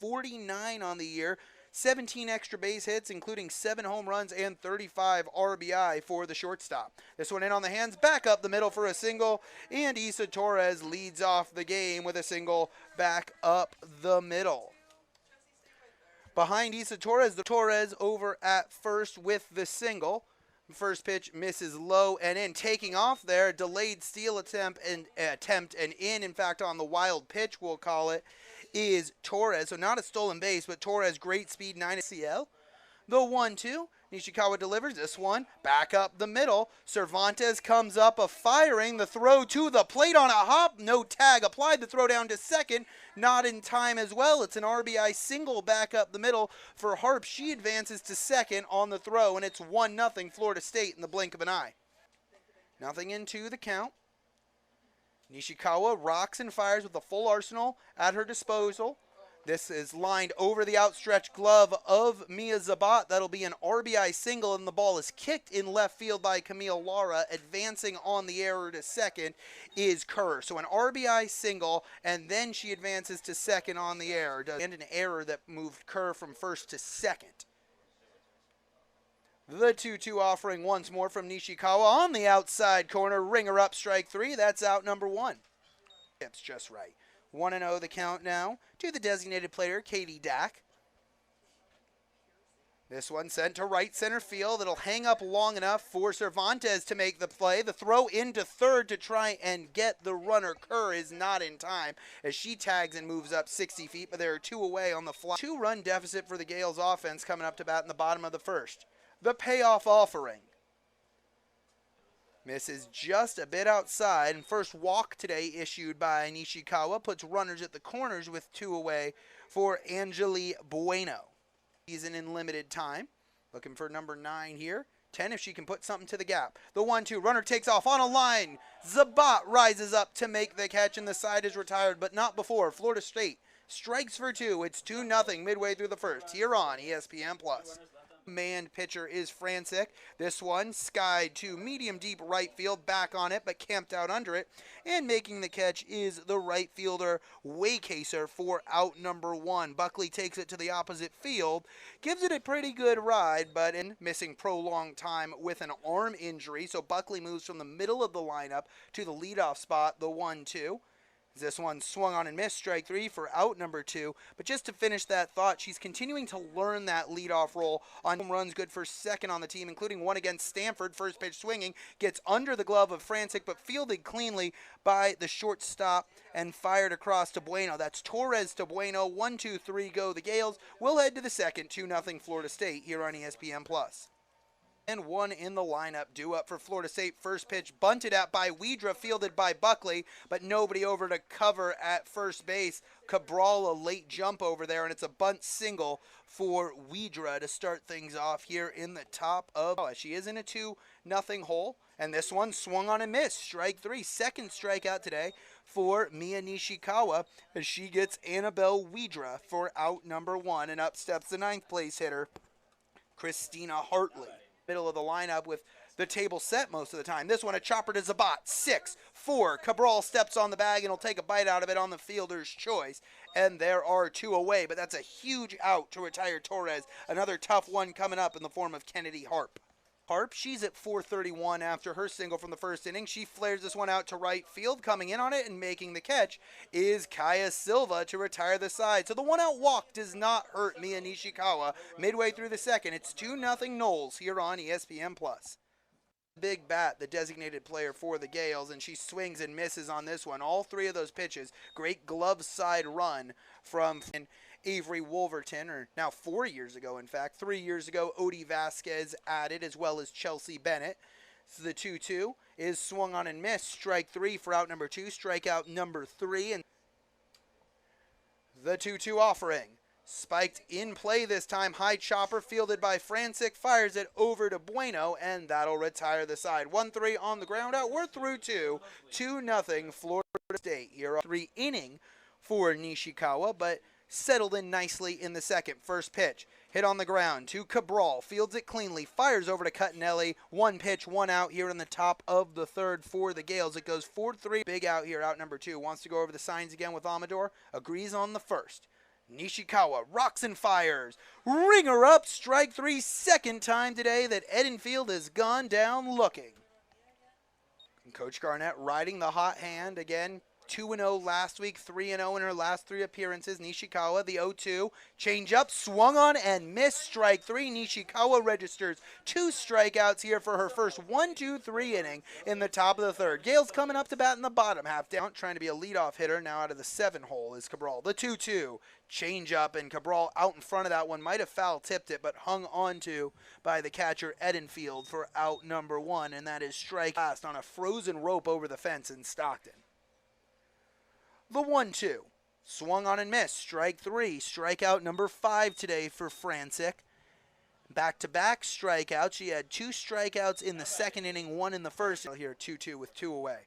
49 on the year, 17 extra base hits, including 7 home runs and 35 RBI for the shortstop. This one in on the hands, back up the middle for a single, and Isa Torres leads off the game with a single back up the middle. Behind Isa Torres, the Torres over at first with the single. First pitch misses low and in. Taking off there, delayed steal attempt and in fact, on the wild pitch, we'll call it, is Torres. So not a stolen base, but Torres, great speed, 9 CL. The 1-2. Nishikawa delivers this one back up the middle. Cervantes comes up firing. The throw to the plate on a hop. No tag applied. The throw down to second. Not in time as well. It's an RBI single back up the middle for Harp. She advances to second on the throw, and it's 1-0 Florida State in the blink of an eye. Nothing into the count. Nishikawa rocks and fires with a full arsenal at her disposal. This is lined over the outstretched glove of Mia Zabat. That'll be an RBI single, and the ball is kicked in left field by Camille Lara. Advancing on the error to second is Kerr. So an RBI single, and then she advances to second on the error. And an error that moved Kerr from first to second. The 2-2 offering once more from Nishikawa on the outside corner. Ringer up, strike 3. That's out number 1. It's just right. 1-0 the count now to the designated player, Katie Dack. This one sent to right center field. It'll hang up long enough for Cervantes to make the play. The throw into third to try and get the runner. Kerr is not in time as she tags and moves up 60 feet, but there are 2 away on the fly. 2-run deficit for the Gales offense coming up to bat in the bottom of the first. The payoff offering misses just a bit outside, and first walk today issued by Nishikawa puts runners at the corners with 2 away for Angeli Bueno. Season in limited time. Looking for number 9 here. 10 if she can put something to the gap. The 1-2 runner takes off on a line. Zabat rises up to make the catch, and the side is retired, but not before. Florida State strikes for 2. It's 2-0 midway through the first here on ESPN+. Manned pitcher is Francic. This one skied to medium deep right field, back on it, but camped out under it. And making the catch is the right fielder Waycaser for out number 1. Buckley takes it to the opposite field, gives it a pretty good ride, but in missing prolonged time with an arm injury. So Buckley moves from the middle of the lineup to the leadoff spot, the 1-2. This one swung on and missed, strike 3 for out number 2. But just to finish that thought, she's continuing to learn that leadoff role on home runs, good for second on the team, including one against Stanford. First pitch swinging, gets under the glove of Francic, but fielded cleanly by the shortstop and fired across to Bueno. That's Torres to Bueno. 1-2-3 go the Gales. We'll head to the second, 2-0 Florida State here on ESPN+. And 1 in the lineup, due up for Florida State. First pitch bunted at by Widra, fielded by Buckley, but nobody over to cover at first base. Cabral, a late jump over there, and it's a bunt single for Widra to start things off here in the top of. She is in a 2-0 hole, and this one swung on and missed. Strike 3, second strikeout today for Mia Nishikawa as she gets Annabelle Widra for out number 1, and up steps the 9th place hitter, Christina Hartley. Middle of the lineup with the table set most of the time. This one a chopper to Zabat. 6-4. Cabral steps on the bag and will take a bite out of it on the fielder's choice. And there are 2 away, but that's a huge out to retire Torres. Another tough one coming up in the form of Kennedy Harp. Harp, she's at 431 after her single from the first inning. She flares this one out to right field. Coming in on it and making the catch is Kaya Silva to retire the side. So the one-out walk does not hurt Mia Nishikawa midway through the second. It's 2-0 Knowles here on ESPN+. Big bat, the designated player for the Gales, and she swings and misses on this one. All 3 of those pitches, great glove side run from Avery Wolverton, or now 4 years ago, in fact. 3 years ago, Odie Vasquez added, as well as Chelsea Bennett. So the 2-2 is swung on and missed. Strike 3 for out number 2. Strikeout number 3. And the 2-2 offering. Spiked in play this time. High chopper fielded by Francic. Fires it over to Bueno, and that'll retire the side. 1-3 on the ground out. We're through 2. 2-0 Florida State. Here 3 inning for Nishikawa, but settled in nicely in the second. First pitch hit on the ground to Cabral, fields it cleanly, fires over to Cuttinelli. 1 pitch, 1 out here in the top of the third for the Gales. It goes 4-3. Big out here, out number 2. Wants to go over the signs again with Amador. Agrees on the first. Nishikawa rocks and fires. Ringer up, strike three, second time today that Edenfield has gone down looking. And Coach Garnett riding the hot hand again. 2-0 last week, 3-0 in her last three appearances. Nishikawa, the 0-2, change up, swung on and missed, strike three. Nishikawa registers 2 strikeouts here for her first 1-2-3 inning in the top of the third. Gales coming up to bat in the bottom half, down, trying to be a leadoff hitter. Now out of the 7 hole is Cabral. The 2-2, change up, and Cabral out in front of that one. Might have foul tipped it, but hung onto by the catcher Edenfield for out number 1, and that is strike last on a frozen rope over the fence in Stockton. The 1-2, swung on and missed, strike 3, strikeout number 5 today for Francic. Back-to-back strikeouts. She had 2 strikeouts in the second inning, 1 in the first. Here, 2-2 with 2 away.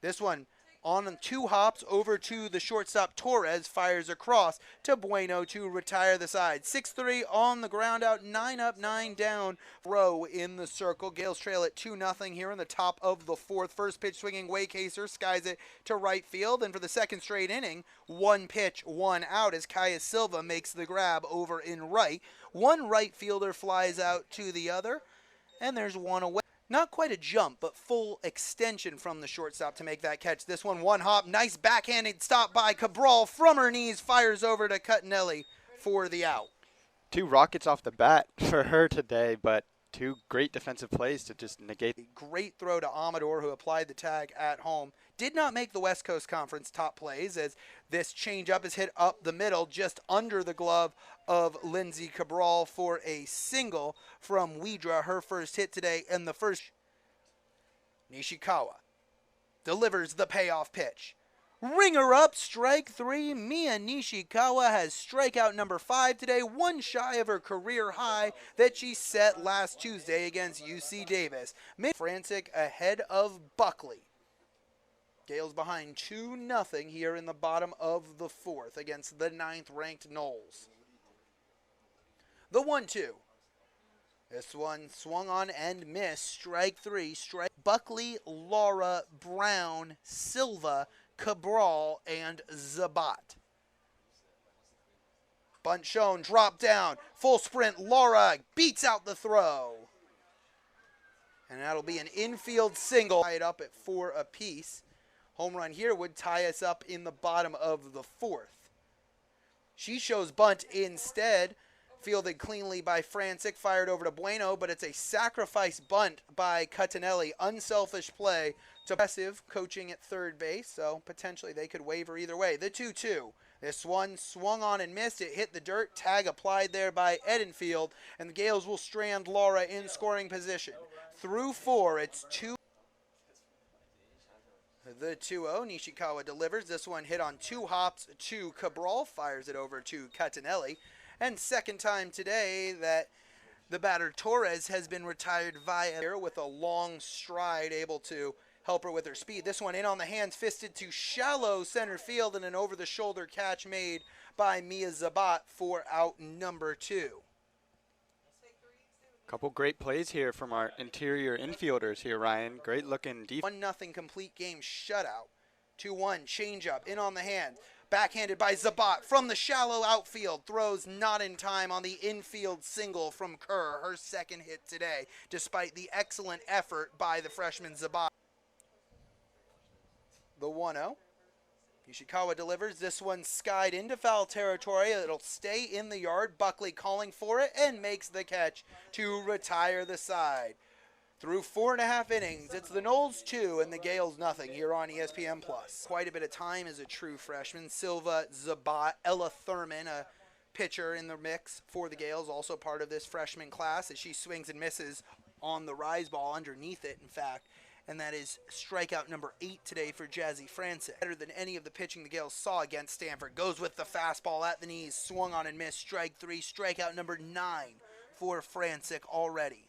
This one on 2 hops over to the shortstop. Torres fires across to Bueno to retire the side. 6-3 on the ground out, 9 up, 9 down. Row in the circle. Gales trail at 2-0 here in the top of the 4th. First pitch swinging, Waycaser skies it to right field. And for the second straight inning, 1 pitch, 1 out as Kaya Silva makes the grab over in right. 1 right fielder flies out to the other, and there's 1 away. Not quite a jump, but full extension from the shortstop to make that catch. This one, 1 hop, nice backhanded stop by Cabral from her knees, fires over to Cuttinelli for the out. 2 rockets off the bat for her today, but 2 great defensive plays to just negate. Great throw to Amador, who applied the tag at home. Did not make the West Coast Conference top plays, as this changeup is hit up the middle, just under the glove of Lindsey Cabral for a single from Widra, her first hit today. And the first, Nishikawa delivers the payoff pitch. Ringer up, strike 3. Mia Nishikawa has strikeout number 5 today, 1 shy of her career high that she set last Tuesday against UC Davis. Francic ahead of Buckley. Gales behind 2-0 here in the bottom of the 4th against the 9th-ranked Knowles. The 1-2. This one swung on and missed. Strike 3. Strike Buckley, Laura, Brown, Silva, Cabral, and Zabat. Bunt shown, drop down, full sprint. Laura beats out the throw. And that'll be an infield single. Tied up at 4 apiece. Home run here would tie us up in the bottom of the 4th. She shows bunt instead. Fielded cleanly by Francic, fired over to Bueno, but it's a sacrifice bunt by Cuttinelli. Unselfish play to impressive coaching at third base, so potentially they could waver either way. The 2-2. This one swung on and missed. It hit the dirt. Tag applied there by Edenfield, and the Gales will strand Laura in scoring position. Through 4, it's 2. The 2-0, Nishikawa delivers. This one hit on 2 hops to Cabral, fires it over to Cuttinelli. And second time today that the batter Torres has been retired via with a long stride, able to help her with her speed. This one in on the hands, fisted to shallow center field, and an over-the-shoulder catch made by Mia Zabat for out number 2. Couple great plays here from our interior infielders here, Ryan. Great looking defense. 1-0 complete game shutout. 2-1 changeup in on the hand. Backhanded by Zabat from the shallow outfield. Throws not in time on the infield single from Kerr. Her second hit today, despite the excellent effort by the freshman Zabat. The 1-0. Nishikawa delivers. This one skied into foul territory. It'll stay in the yard. Buckley calling for it and makes the catch to retire the side. Through 4.5 innings, it's the Knowles 2 and the Gales nothing here on ESPN+. Quite a bit of time as a true freshman. Silva, Zabat, Ella Thurman, a pitcher in the mix for the Gales, also part of this freshman class as she swings and misses on the rise ball underneath it, in fact. And that is strikeout number 8 today for Jazzy Francic. Better than any of the pitching the Gales saw against Stanford. Goes with the fastball at the knees, swung on and missed. Strike 3, strikeout number 9 for Francic already.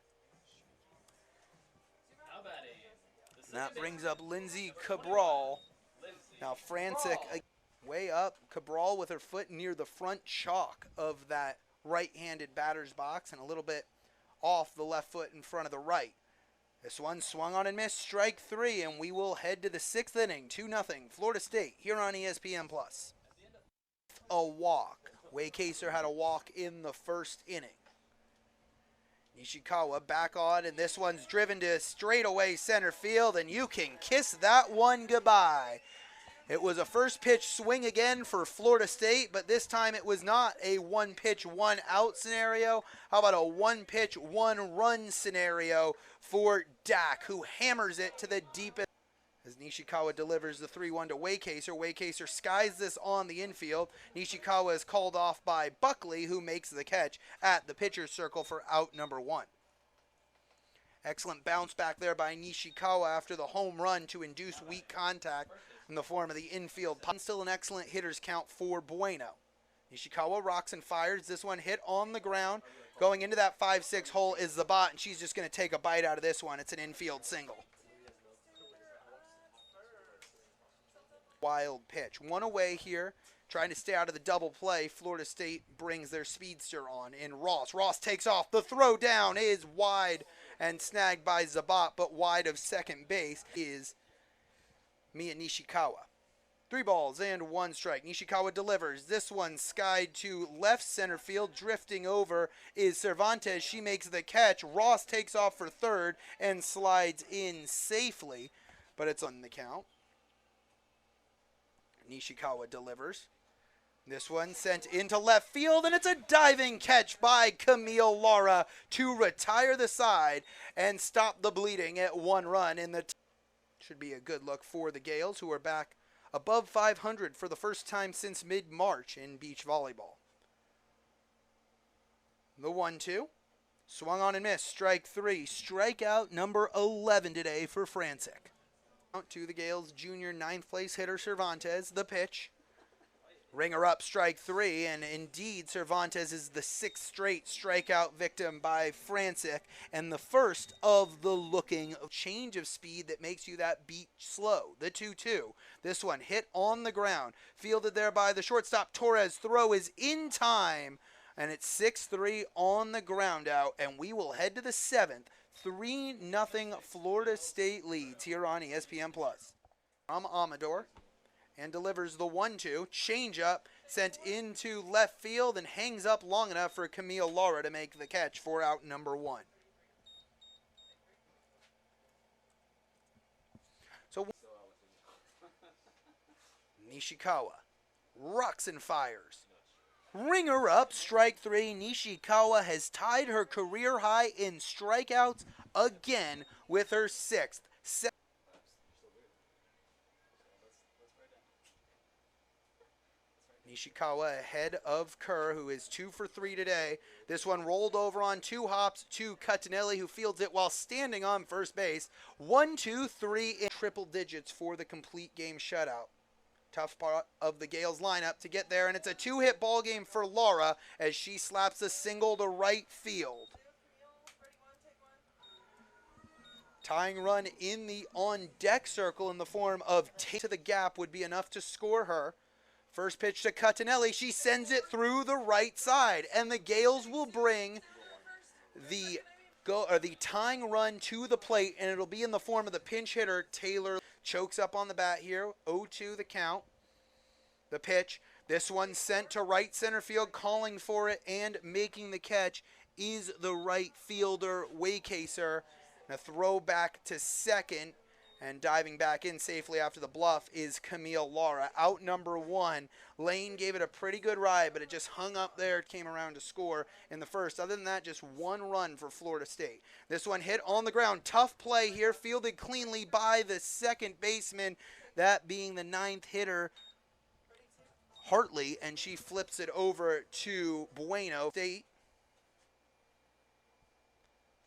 And that brings up Lindsey Cabral. Now Francic way up. Cabral with her foot near the front chalk of that right-handed batter's box and a little bit off the left foot in front of the right. This one swung on and missed, strike 3, and we will head to the 6th inning, 2-0, Florida State, here on ESPN+. A walk. Waycaser had a walk in the first inning. Nishikawa back on, and this one's driven to straightaway center field, and you can kiss that one goodbye. It was a first pitch swing again for Florida State, but this time it was not a one pitch, one out scenario. How about a one pitch, one run scenario for Dak, who hammers it to the deepest. As Nishikawa delivers the 3-1 to Waycaser. Waycaser skies this on the infield. Nishikawa is called off by Buckley, who makes the catch at the pitcher's circle for out number 1. Excellent bounce back there by Nishikawa after the home run to induce weak contact in the form of the infield. Still an excellent hitter's count for Bueno. Nishikawa rocks and fires. This one hit on the ground. Going into that 5-6 hole is Zabat, and she's just going to take a bite out of this one. It's an infield single. Wild pitch. One away here, trying to stay out of the double play. Florida State brings their speedster on in Ross. Ross takes off. The throw down is wide and snagged by Zabat, but wide of second base is Miya Nishikawa. 3 balls and 1 strike. Nishikawa delivers. This one skied to left center field. Drifting over is Cervantes. She makes the catch. Ross takes off for third and slides in safely, but it's on the count. Nishikawa delivers. This one sent into left field, and it's a diving catch by Camille Lara to retire the side and stop the bleeding at 1 run in the should be a good look for the Gales, who are back above 500 for the first time since mid-March in beach volleyball. The 1-2. Swung on and missed. Strike 3. Strikeout number 11 today for Francic. To the Gales junior 9th place hitter Cervantes. The pitch. Ringer up, strike 3, and indeed Cervantes is the 6th straight strikeout victim by Francic, and the first of the looking change of speed that makes you that beat slow. The 2-2. This one hit on the ground, fielded there by the shortstop Torres. Throw is in time, and it's 6-3 on the ground out, and we will head to the 7th. 3-0 Florida State leads here on ESPN+. From Amador, and delivers the 1-2. Changeup sent into left field and hangs up long enough for Camille Lara to make the catch for out number 1. So Nishikawa rocks and fires. Ringer up, strike 3. Nishikawa has tied her career high in strikeouts again with her 6th. Nishikawa ahead of Kerr, who is 2 for 3 today. This one rolled over on 2 hops to Cutinelli, who fields it while standing on first base. 1, 2, 3 in triple digits for the complete game shutout. Tough part of the Gales lineup to get there, and it's a 2-hit ball game for Lara as she slaps a single to right field. Tying run in the on-deck circle in the form of take to the gap would be enough to score her. First pitch to Cutinelli. She sends it through the right side, and the Gales will bring the tying run to the plate, and it'll be in the form of the pinch hitter Taylor. Chokes up on the bat here. 0-2 the count. The pitch. This one sent to right center field, calling for it and making the catch is the right fielder Waycaser. And a throw back to second. And diving back in safely after the bluff is Camille Lara. Out number 1. Lane gave it a pretty good ride, but it just hung up there. It came around to score in the first. Other than that, just 1 run for Florida State. This one hit on the ground. Tough play here. Fielded cleanly by the second baseman. That being the 9th hitter, Hartley. And she flips it over to Bueno State.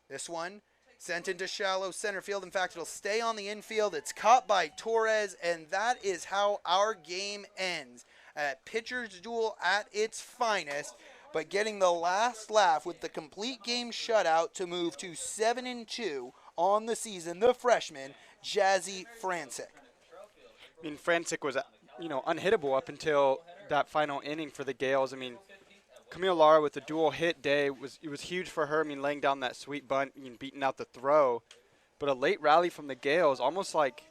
This one sent into shallow center field. In fact, it'll stay on the infield. It's caught by Torres, and that is how our game ends. A pitcher's duel at its finest, but getting the last laugh with the complete game shutout to move to 7-2 on the season, the freshman, Jazzy Francic. I mean, Francic was, unhittable up until that final inning for the Gales. I mean, Camille Lara with a dual hit day it was huge for her. I mean, laying down that sweet bunt, beating out the throw, but a late rally from the Gales, almost like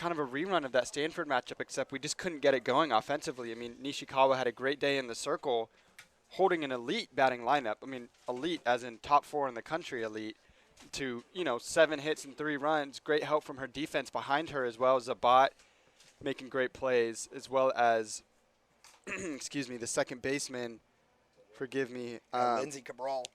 kind of a rerun of that Stanford matchup, except we just couldn't get it going offensively. I mean, Nishikawa had a great day in the circle, holding an elite batting lineup. I mean, elite as in top 4 in the country elite, to, 7 hits and 3 runs. Great help from her defense behind her, as well as Zabat making great plays, as well as, excuse me, the second baseman, forgive me. Lindsey Cabral.